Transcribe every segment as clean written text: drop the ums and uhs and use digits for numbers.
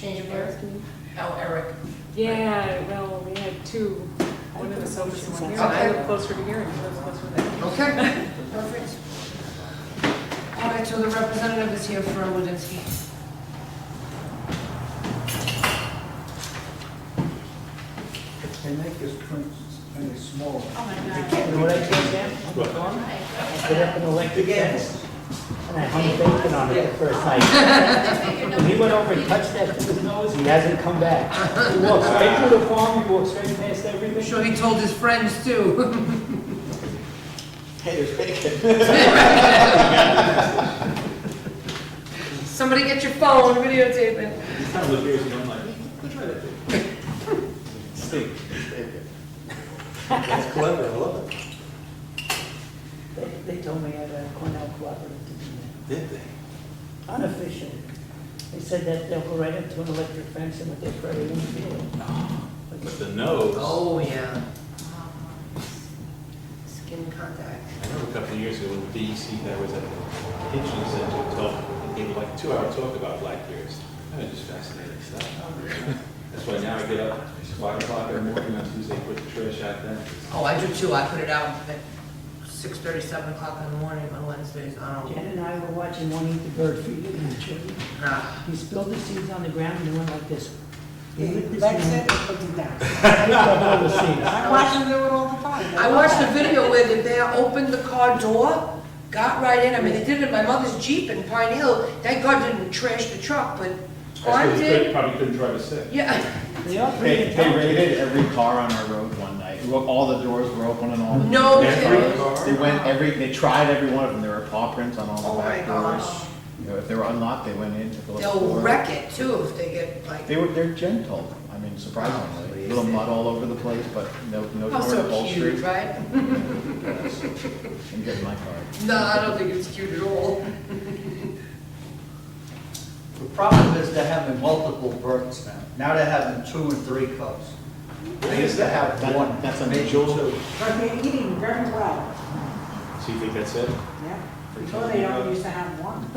Change of birth? Oh, Eric. Yeah, well, we had two, one in the Sophie, one here, and I live closer to here, and he lives closer to there. Okay, perfect. All right, so the representative is here for Woodinski. They make this print kind of small. Oh my You know what I did then? On the farm? I put up an electric fence, and I hung bacon on it the first night. When he went over and touched that to his nose, he hasn't come back. He walks right through the farm, he walks right past I'm everything. sure he told his friends too. Hey, there's bacon. Somebody get your phone, videotape it. It's kind of look here, so I'm like, go try that thing. Steak. That's clever, I love it. They told me at Cornell Cooperative to do that. Did they? Unofficial. They said that they'll go right up to an electric fence and with their fur, they won't feel it. But the nose, Oh, yeah. Skin contact. I remember a couple of years ago when the DEC guy was at the Hitching Center, he gave like a 2-hour talk about black bears. That was just fascinating stuff. That's why now I get up, it's 5 o'clock every morning on Tuesday, put the trash out then. Oh, I do too. I put it out at 6:30, 7 o'clock in the morning on Wednesdays. Jen and I were watching one eat the bird feed it in the children. Nah. He spilled the seeds on the ground and went like this. That's it, put it down. All the seeds. I watch them do it all the time. I watched a video where the bear opened the car door, got right in. I mean, they did it in my mother's Jeep in Pine Hill. Thank God didn't trash the truck, but That's Juan 'cause he did. probably couldn't drive a stick. Yeah. They are pretty They intelligent. raided every car on our road one night. All the doors were open and all. No They kidding. tried every one of them. There were paw prints on all Oh the my back doors. gosh. You know, if they were unlocked, they went in, took a look. They'll for it. wreck it too if they get like. They're gentle. I mean, surprisingly. A little mud all over the place, but no How door so upholstery. cute, right? I'm getting my card. No, I don't think it's cute at all. The problem is they're having multiple births now. Now they're having 2 and 3 cubs. They used to have one. That's maybe unusual. 2. But they're eating very well, So you think that's it? yeah. Before they don't used to have one.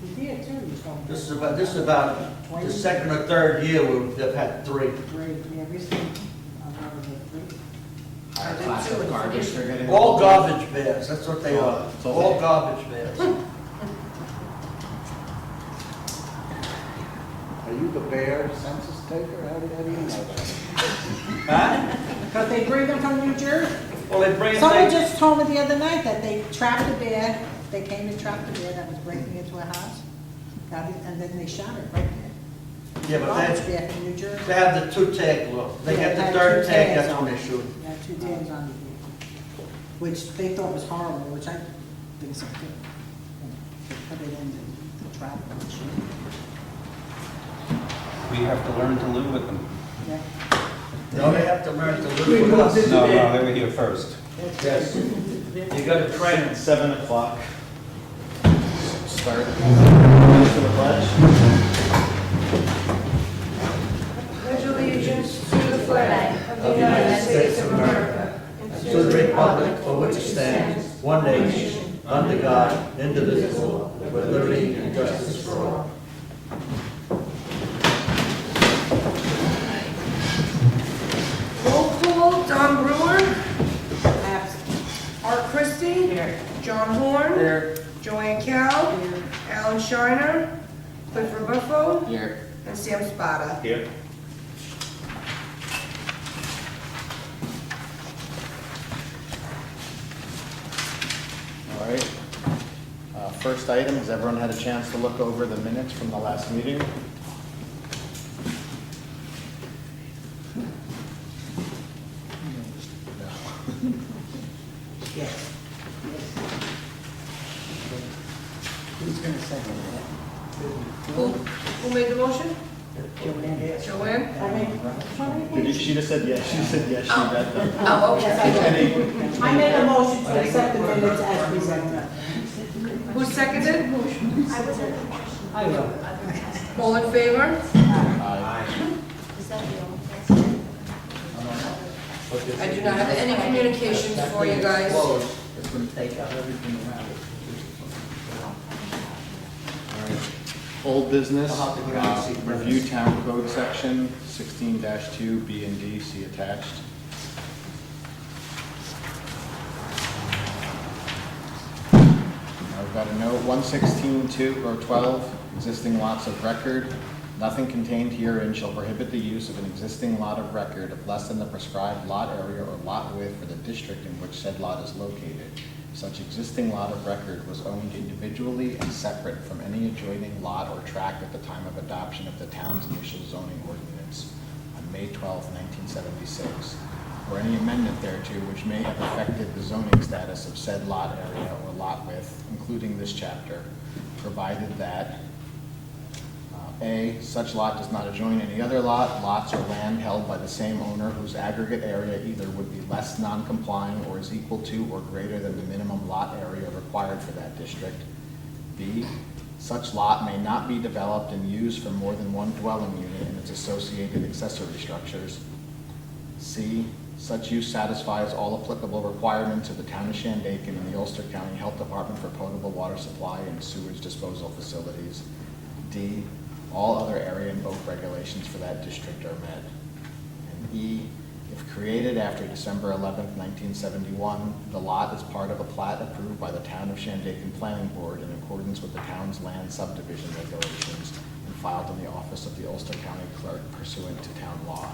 The deer too used to have. This is about the second or third year where they've had 3. Great, yeah, we see a lot of the three. I did Class too, of and garbage forget- they're getting. All garbage bears, that's what they are. It's all- All garbage bears. Are you the bear census taker? How do you know that? Huh? Because they bring them from New Jersey. Well, they bring Someone them, just told me the other night that they trapped a bear, they came and trapped a bear that was breaking into a house, got it, and then they shot it right there. yeah, but Garbage they bear from New Jersey. have the 2 tag law. They Yeah, get they the have 3rd 2 tag, tags that's on when it. they shoot. Yeah, 2 tags on it, which they thought was horrible, which I think is okay. Put it in the trap and shoot. We have to learn to live with them. Yeah. No, they have to learn to live with us. No, they were here first. Yes. You gotta train them. 7 o'clock. Start. For the pledge. Pledge allegiance to the flag of the United States of America and To the republic for which it stands, one nation, under God, indivisible, with liberty and justice for all. Roll call, Don Brewer, Absent. Art Christie, John Horn, Joanne Cal, Alan Shiner, Clifford Buffo, and Sam Spada. Here. All right. First item, has everyone had a chance to look over the minutes from the last meeting? Yes. Who's gonna second that? Who made the motion? Joanne? Joanne? She just said yes. She said yes, she read them. Oh, okay. Any- I make a motion to accept the minutes as presented. Who seconded? I will. All in favor? Aye. I do not have any communications for you guys. It's gonna take out everything around it. All right. Old business, I'll have to go and see. review town code section 16-2, B and D, see attached. Now we've got a note, 116-2 or 12, existing lots of record. Nothing contained herein shall prohibit the use of an existing lot of record of less than the prescribed lot area or lot width for the district in which said lot is located. Such existing lot of record was owned individually and separate from any adjoining lot or tract at the time of adoption of the town's initial zoning ordinance on May 12, 1976, or any amendment thereto which may have affected the zoning status of said lot area or lot width, including this chapter, provided that A, such lot does not adjoin any other lot, lots or land held by the same owner whose aggregate area either would be less non-complying or is equal to or greater than the minimum lot area required for that district. B, such lot may not be developed and used for more than one dwelling unit and its associated accessory structures. C, such use satisfies all applicable requirements of the town of Shandaken and the Ulster County Health Department for potable water supply and sewage disposal facilities. D, all other area and bulk regulations for that district are met. And E, if created after December 11th, 1971, the lot is part of a plat approved by the Town of Shandaken Planning Board in accordance with the town's land subdivision regulations and filed in the office of the Ulster County Clerk pursuant to town law.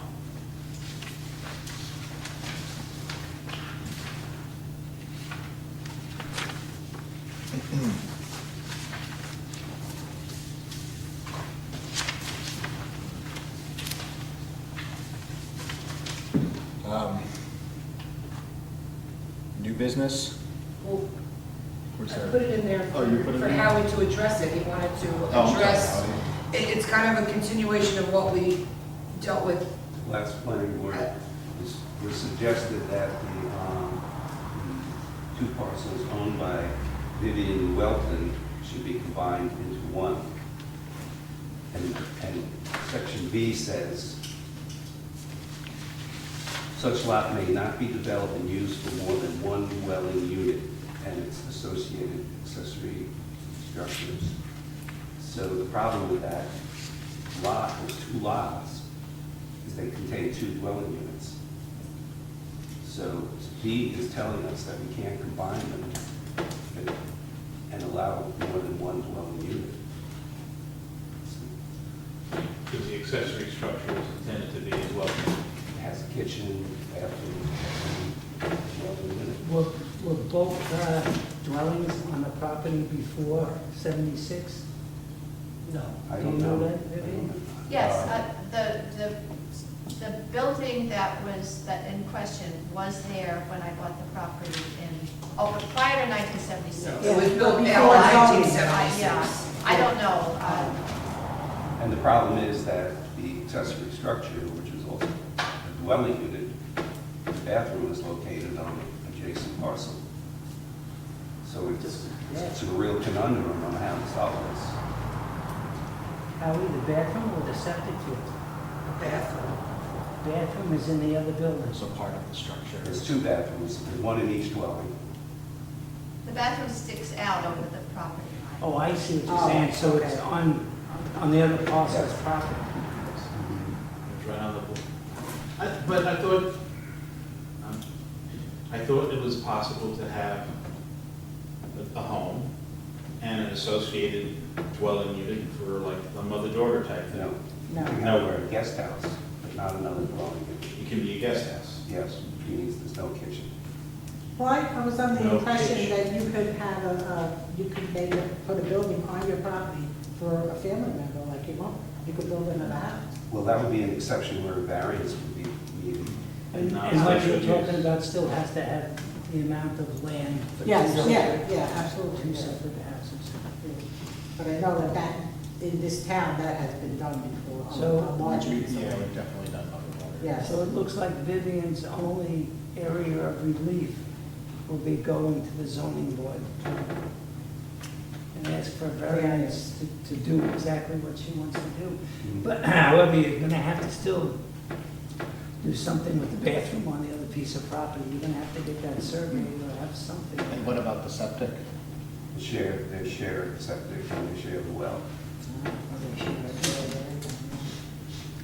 New business? Well, What's I there? put it in there Oh, you put it for in? Howie to address it. He wanted to Oh, okay. address, it's kind of a continuation of what we dealt with. Last planning board was suggested that the two parcels owned by Vivian Welton should be combined into one. And section B says, such lot may not be developed and used for more than one dwelling unit and its associated accessory structures. So the problem with that lot, those two lots, is they contain two dwelling units. So D is telling us that we can't combine them and allow more than one dwelling unit. Because the accessory structure is intended to be as well. It has a kitchen, bathroom, dwelling unit. Were both dwellings on the property before 76? No. I Do don't you know know. that, Vivian? Yes, the building that in question was there when I bought the property but prior to 1976. It was built Before before zoning. 1976. Yeah, I don't know. And the problem is that the accessory structure, which is also a dwelling unit, the bathroom is located on an adjacent parcel. So it's a real conundrum on how to solve this. Howie, the bathroom or the septic field? Bathroom. Bathroom is in the other building. It's a part of the structure. There's two bathrooms, there's one in each dwelling. The bathroom sticks out over the property line. Oh, I see what Oh, you're saying, so it's okay. on the other parcel's Yes. property. It's right on the board. But I thought it was possible to have a home and an associated dwelling unit for like a mother-daughter type thing. No, No. you can have a guest house, but not another dwelling unit. It can be a guest house. Yes, which means there's no kitchen. Well, I was under the No impression pitch. that you could have you could maybe put a building on your property for a family member like you want. You could build another house. Well, that would be an exception where a variance would be needed. And Not what you're special talking use. about still has to have the amount of land for two Yes, separate- yeah, absolutely. two yeah. separate houses. But I know that in this town, that has been done before. on So- a large piece of Yeah, land. we've definitely done other. Yeah. So it looks like Vivian's only area of relief will be going to the zoning board and ask for variance to do exactly what she wants to do. But however, you're gonna have to still do something with the bathroom on the other piece of property. You're gonna have to get that surveyed or have something. And what about the septic? They share septic and they share the well.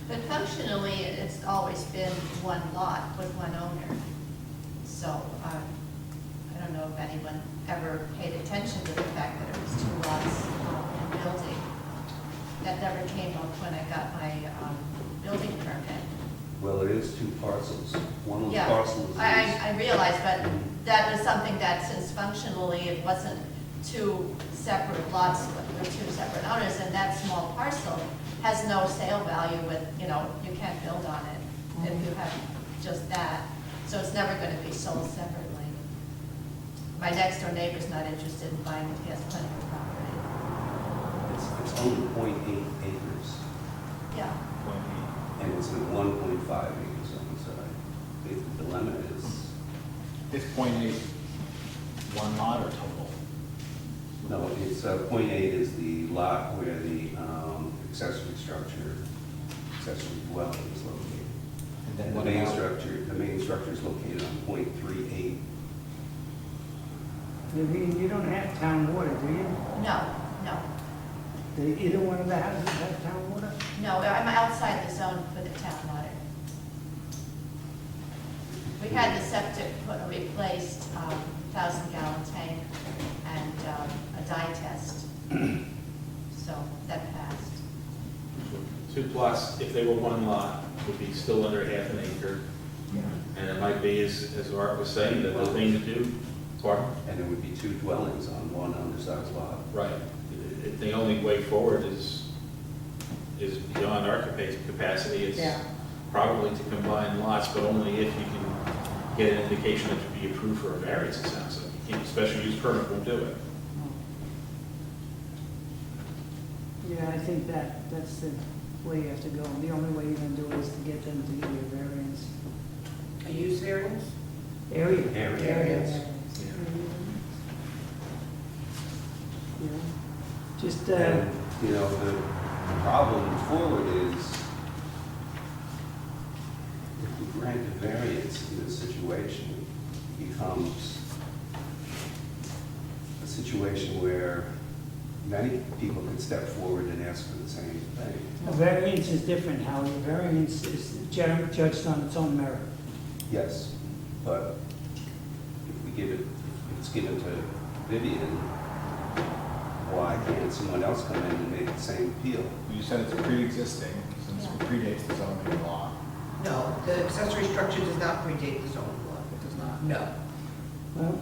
But functionally, it's always been one lot with one owner. So, I don't know if anyone ever paid attention to the fact that it was 2 lots in building. That never came up when I got my building permit. Well, it is 2 parcels. One of the Yeah, parcels is. I realize, but that was something that since functionally it wasn't 2 separate lots with 2 separate owners, and that small parcel has no sale value with, you can't build on it if you have just that. So it's never going to be sold separately. My next door neighbor's not interested in buying it, he has plenty of property. It's only 0.8 acres, Yeah, and it's in 1.5 acres on the side. The dilemma is, It's .8, one lot or total? no, it's, 0.8 is the lot where the accessory dwelling is located. And then And what the main about- structure is located on 0.38. You don't have town water, do you? no. Do either one of the houses have town water? No, I'm outside the zone for the town water. We had the septic replaced, 1,000-gallon tank and a dye test. So that passed. 2 plots, if they were 1 lot, would be still under half an acre. And it might be, as Art was saying, that the thing to do, pardon? And there would be 2 dwellings on one undersized lot. Right. The only way forward is beyond our capacity. It's Yeah. probably to combine lots, but only if you can get an indication that to be approved for a variance, it sounds like. You can't, special use permit won't do it. Yeah, I think that's the way you have to go. The only way you're gonna do it is to get them to give you a variance. A use variance? Area. Area. Yeah. Just, And, the problem forward is, if we grant a variance in this situation, it becomes a situation where many people could step forward and ask for the same thing. a variance is different, Howard. A variance is judged on its own merit. Yes, but if it's given to Vivian, why can't someone else come in and make the same appeal? You said it's pre-existing, since it predates the zoning law. No, the accessory structure does not predate the zoning law. It does not. No. Well,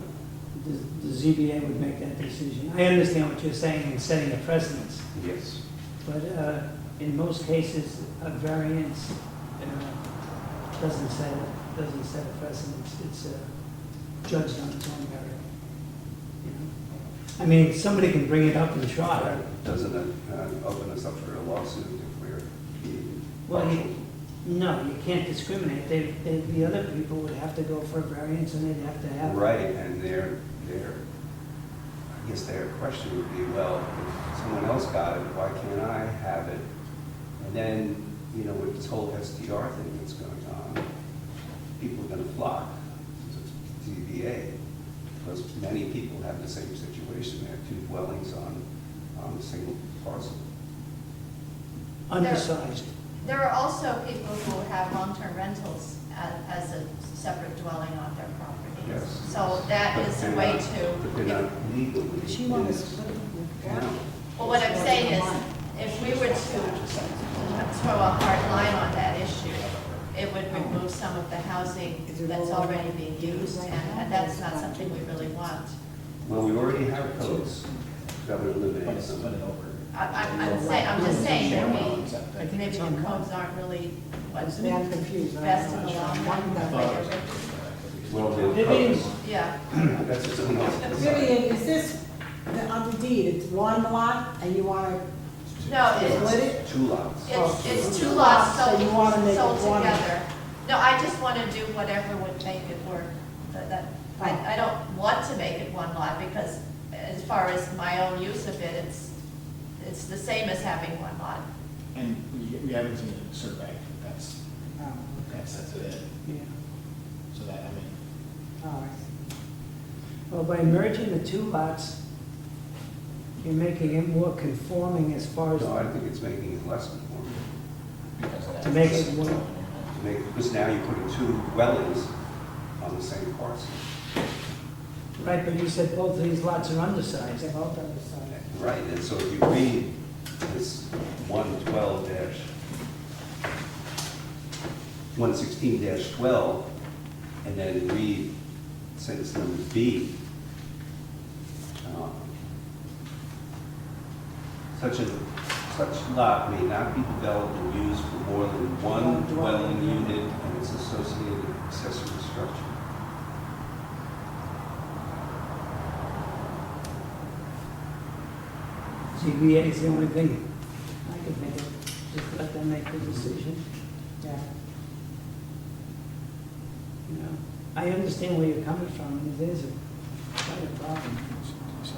the ZBA would make that decision. I understand what you're saying in setting a precedence, Yes. but in most cases, a variance doesn't set a precedence. It's judged on its own merit. I mean, somebody can bring it up and try. Doesn't it open us up for a lawsuit if we're being Well, partial? no, you can't discriminate. The other people would have to go for a variance and they'd have to have. Right, and I guess their question would be, well, if someone else got it, why can't I have it? And then, with this whole STR thing that's going on, people are gonna flock to ZBA, because many people have the same situation. They have 2 dwellings on a single parcel. Undersized. There are also people who have long-term rentals as a separate dwelling on their property. Yes. So that is a way But they're to, not legally. She wanted to in this split it with town. one. well, what I'm saying is, if we were to throw a hard line on that issue, it would remove some of the housing that's already being used, and that's not something we really want. Well, we already have codes that would eliminate But it's some. split it over. I'm just saying that maybe the codes aren't really what's I'm confused. best in the long run. Well, the Vivian? codes, Yeah. that's just something else. Vivian, is this, on the deed, it's 1 lot and you want to No, split it's, it? 2 lots. it's 2 lots So you wanna make it sold one? together. No, I just want to do whatever would make it work. I don't want to make it 1 lot because as far as my own use of it, it's the same as having 1 lot. And we haven't seen a survey, that's Oh, it. Yeah. So that, I mean, oh, I see. Well, by merging the 2 lots, You're making it more conforming as far as, No, I think it's making it less conforming. to make it more, Because now you're putting two dwellings on the same parcel. right, but you said both of these lots are undersized. They're both undersized. Right, and so if you read this 116-12, and then read sentence number B, such lot may not be developed and used for more than one dwelling unit and its associated accessory structure. ZBA is the only thing I could make it, just let them make the decision, Yeah. you know. I understand where you're coming from, and it is quite a problem.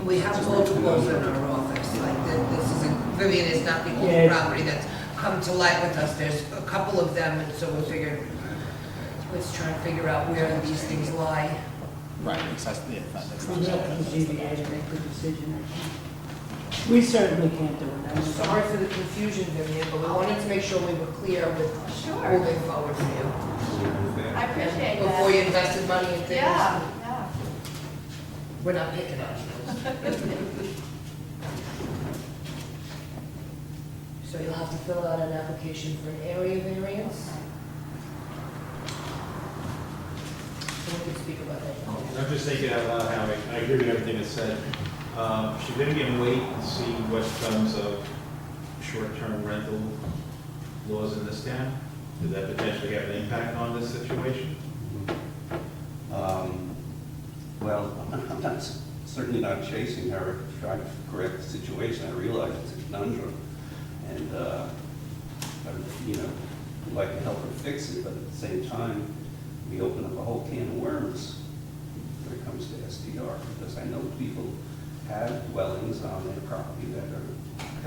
We have multiples in our office, like this is, Vivian is not the Yeah, only it's- property that's come to light with us. There's a couple of them, and so we figured, let's try and figure out where these things lie. Right, that's the, that's It's up to the ZBA to make the decision, I think. We certainly can't do it. I'm sorry for the confusion, Vivian, but we wanted to make sure we were clear with Sure. moving forward for you. I appreciate that. Before you invested money in things. Yeah. We're not picking on you. So you'll have to fill out an application for an area variance. So we can speak about that. I'm just thinking out loud, Howie, I agree with everything that's said. Should Vivian wait and see what comes of short-term rental laws in this town? Does that potentially have an impact on this situation? Well, I'm not, certainly not chasing her, trying to correct the situation. I realize it's a conundrum. And, you know, we'd like to help her fix it, but at the same time, we open up a whole can of worms when it comes to STR, because I know people have dwellings on their property that are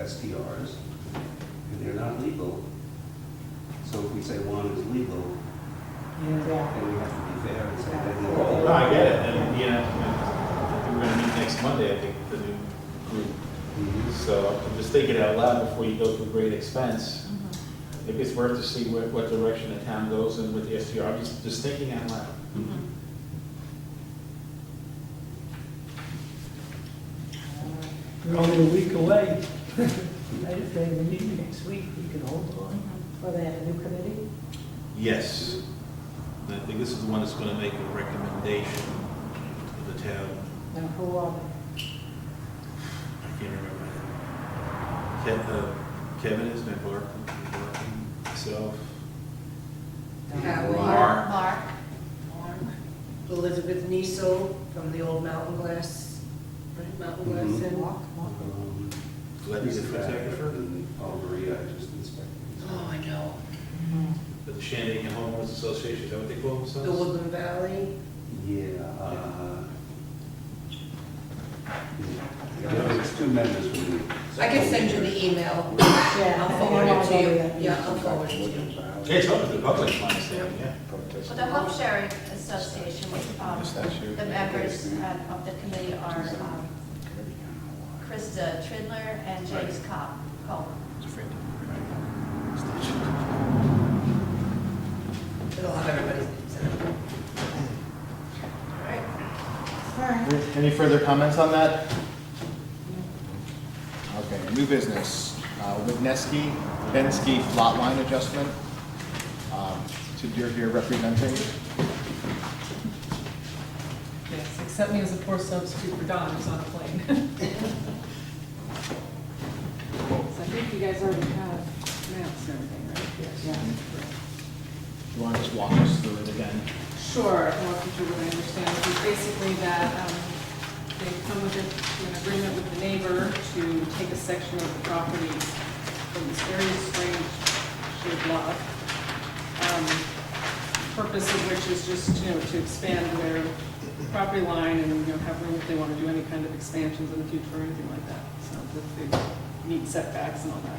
STRs, and they're not legal. So if we say one is legal, Yeah. then we have to be fair and say that they're No, all. I get it, and, you know, I think we're gonna meet next Monday, I think, the new group. So I'm just thinking out loud before you go through great expense. Maybe it's worth to see what direction the town goes in with the STR. I'm just thinking out loud. We're only a week away. Right, if they have a meeting next week, we can hold on. Or they have a new committee? Yes. I think this is the one that's gonna make a recommendation to the town. Now, who are they? I can't remember. Kevin has been working, myself. Howie. Mark. Elizabeth Niesel from the old Mountain Glass Inn. Glenn, the photographer. And Paul Maria, I just inspected. Oh, I know. The Shandaken Homeowners Association, is that what they call themselves? The Woodland Valley. It's two members from the. I can send you the email. Yeah. I'll forward it to you. Yeah, I'll forward it to you. Yeah, it's open to the public, my understanding, yeah. Well, the Home Sharing Association, the members of the committee are Krista Tridler and James Cole. It'll have everybody's names in it. All right. Any further comments on that? Okay, new business, Bensky lot line adjustment. You're here representing. Yes, accept me as a poor substitute for Don, who's on a plane. So I think you guys already have maps and everything, right? Yes. You want to just walk us through it again? Sure, I'll walk you through what I understand, which is basically that they've come with an agreement with the neighbor to take a section of the property from this very strange shaped lot. Purpose of which is just, to expand their property line and, have room if they want to do any kind of expansions in the future or anything like that. So that they meet setbacks and all that.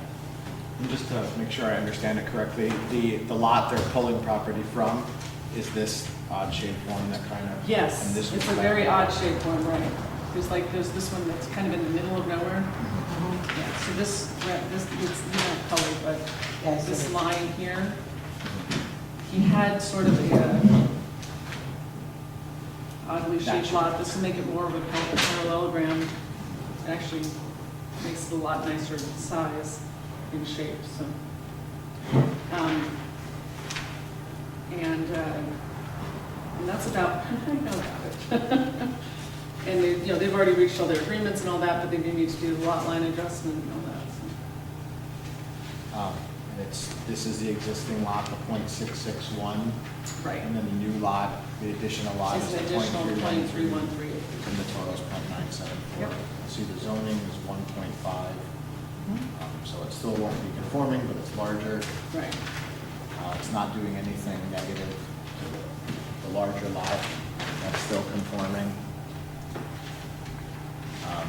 And just to make sure I understand it correctly, the lot they're pulling property from is this odd shaped one that kind of. Yes, and this it's was a very back- odd shaped one, right? there's this one that's kind of in the middle of nowhere. Yeah, so this, it's not colored, but Yes, this it is. line here, he had sort of a oddly shaped lot. This will make it more of a parallelogram. It actually makes it a lot nicer size and shape, so. And that's about, I know about it. And they, they've already reached all their agreements and all that, but they do need to do the lot line adjustment and all that, so. And this is the existing lot, the .661. Right. And then the new lot, the additional lot is It's the an additional .313. .313. And the total is .974. Yep. See, the zoning is 1.5. So it still won't be conforming, but it's larger. Right. It's not doing anything negative to the larger lot. That's still conforming. And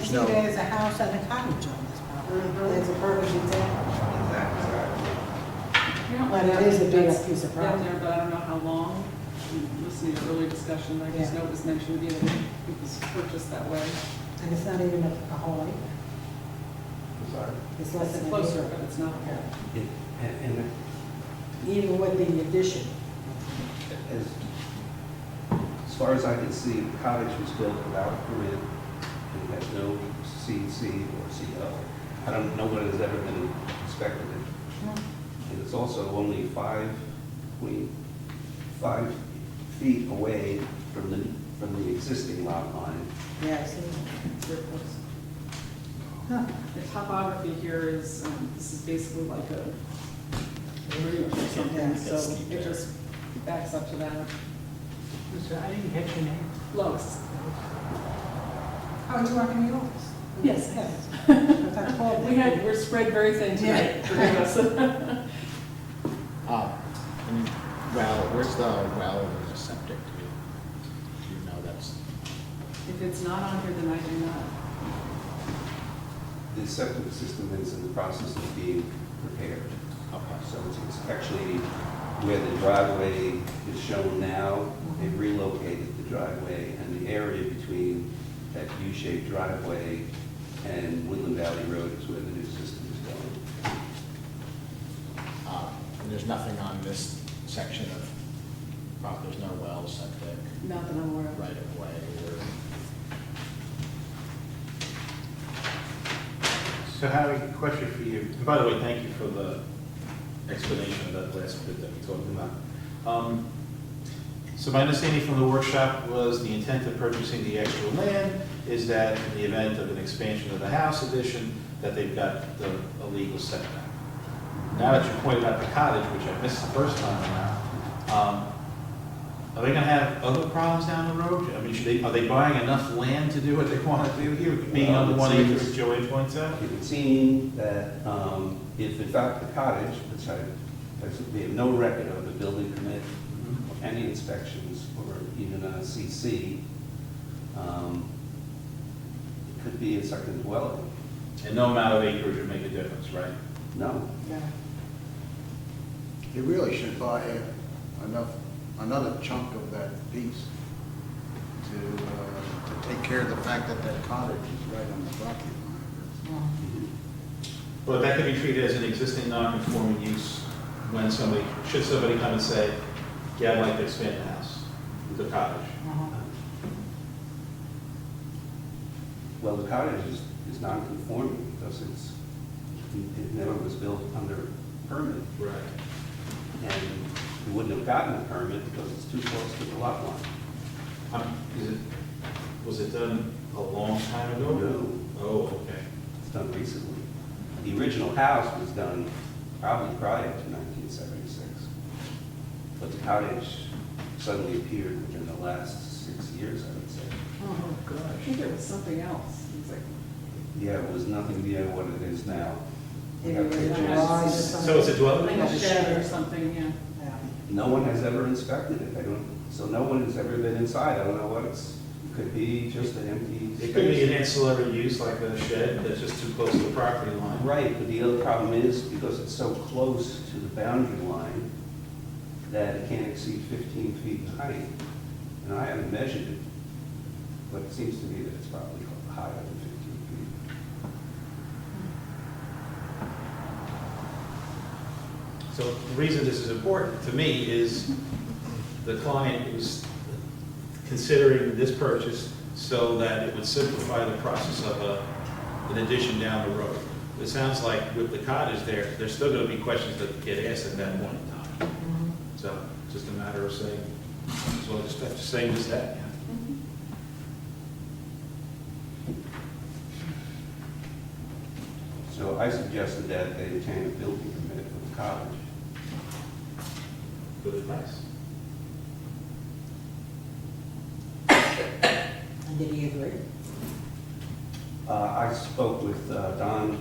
There's see, no, there's a house and a cottage on this property. There's a perfect example. But it is a big That's piece of been property. there, but I don't know how long. Listening to early discussion, I just Yeah. know it was mentioned, it was purchased that way. And it's not even a whole acre. Sorry. It's less It's than an closer, acre. but it's not. And Even with the addition. as far as I can see, the cottage was built without a permit and has no CC or CO. I don't know what has ever been inspected. And it's also only 5.5 feet away from the existing lot line. Yeah, I see. It's very close. Huh. The topography here is, this is basically like a ridge or something, Yeah. so it just backs up to that. I didn't catch your name. Lois. Oh, you work in the office? Yes. Yes. Because I called them. We're spread very thin tonight. Yeah. and well, where's the well and the septic? Do you know that's? If it's not on here, then I do not. The septic system is in the process of being prepared. Okay. So it's actually where the driveway is shown now. They've relocated the driveway, and the area between that U-shaped driveway and Woodland Valley Road is where the new system is going. And there's nothing on this section of property, there's no well, septic, Not that I'm aware of. right of way, or So Howie, question for you. And by the way, thank you for the explanation of that last bit that we talked about. So my understanding from the workshop was the intent of purchasing the extra land is that in the event of an expansion of the house addition, that they've got the a legal setback. Now that you pointed out the cottage, which I missed the first time around, are they gonna have other problems down the road? I mean, are they buying enough land to do what they want to do here, being Well, under it 1 acre, seems- as Joey points out? It would seem that if in fact the cottage, which we have no record of a building permit, or any inspections, or even a CC, it could be a second dwelling. And no amount of acreage would make a difference, right? No. Yeah. You really should buy another chunk of that piece to take care of the fact that that cottage is right on the property line. But that could be treated as an existing non-conforming use when should somebody come and say, yeah, I'd like to expand the house, the cottage. Well, the cottage is non-conforming because it never was built under permit. Right. And we wouldn't have gotten a permit because it's too close to the lot line. Was it done a long time ago? No. Oh, okay. It's done recently. The original house was done probably prior to 1976. But the cottage suddenly appeared within the last 6 years, I would say. Oh, gosh. I think it was something else. It was like, Yeah, it was nothing near what it is now. We Maybe have it was a pictures. garage or something. So it's a dwelling? like a shed or something, yeah. Yeah. No one has ever inspected it. So no one has ever been inside. I don't know what it could be, just an empty It could be an space. ancillary use like a shed that's just too close to the property line. Right, but the other problem is because it's so close to the boundary line that it can't exceed 15 feet in height. And I haven't measured it, but it seems to me that it's probably higher than 15 feet. So the reason this is important to me is the client was considering this purchase so that it would simplify the process of an addition down the road. It sounds like with the cottage there, there's still going to be questions that get asked at that point in time. So it's just a matter of saying, so just have to say just that. So I suggested that they obtain a building permit for the cottage. Good advice. And did he agree? I spoke with Don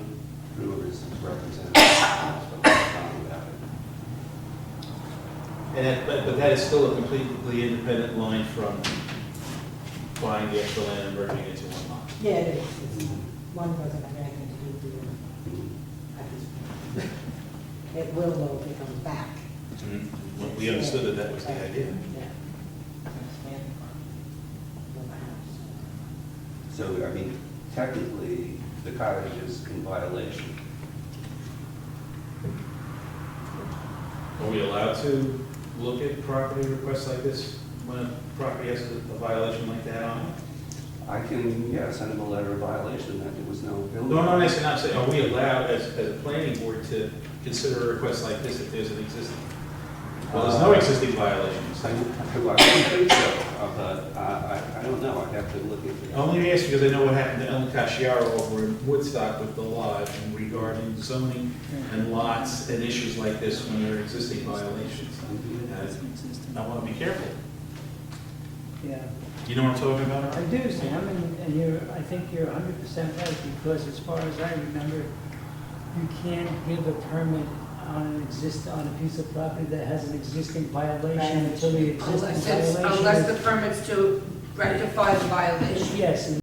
Brewer, his representative. I spoke with Don about it. And but that is still a completely independent line from buying the extra land and merging it into one lot. Yeah, it is. One doesn't have anything to do with the other at this point. It will though if it comes back. Well, we understood that that was the idea. Yeah. Expand the house. So, I mean, technically, the cottage is in violation. Are we allowed to look at property requests like this when a property has a violation like that on it? I can, yeah, send them a letter of violation that there was no building. No, I'm not saying, are we allowed as a planning board to consider a request like this if there's an existing? Well, there's no existing violations. I don't think so, but I don't know, I'd have to look into I it. only ask because I know what happened to Ellen Casciaro over in Woodstock with the lodge and regarding zoning and lots and issues like this when there are existing violations. And I want to be careful. Yeah. You know what I'm talking about? I do, Sam, and I think you're 100% right, because as far as I remember, you can't give a permit on a piece of property that has an existing violation until the existing violation. Unless the permit's to rectify the violation. Yes,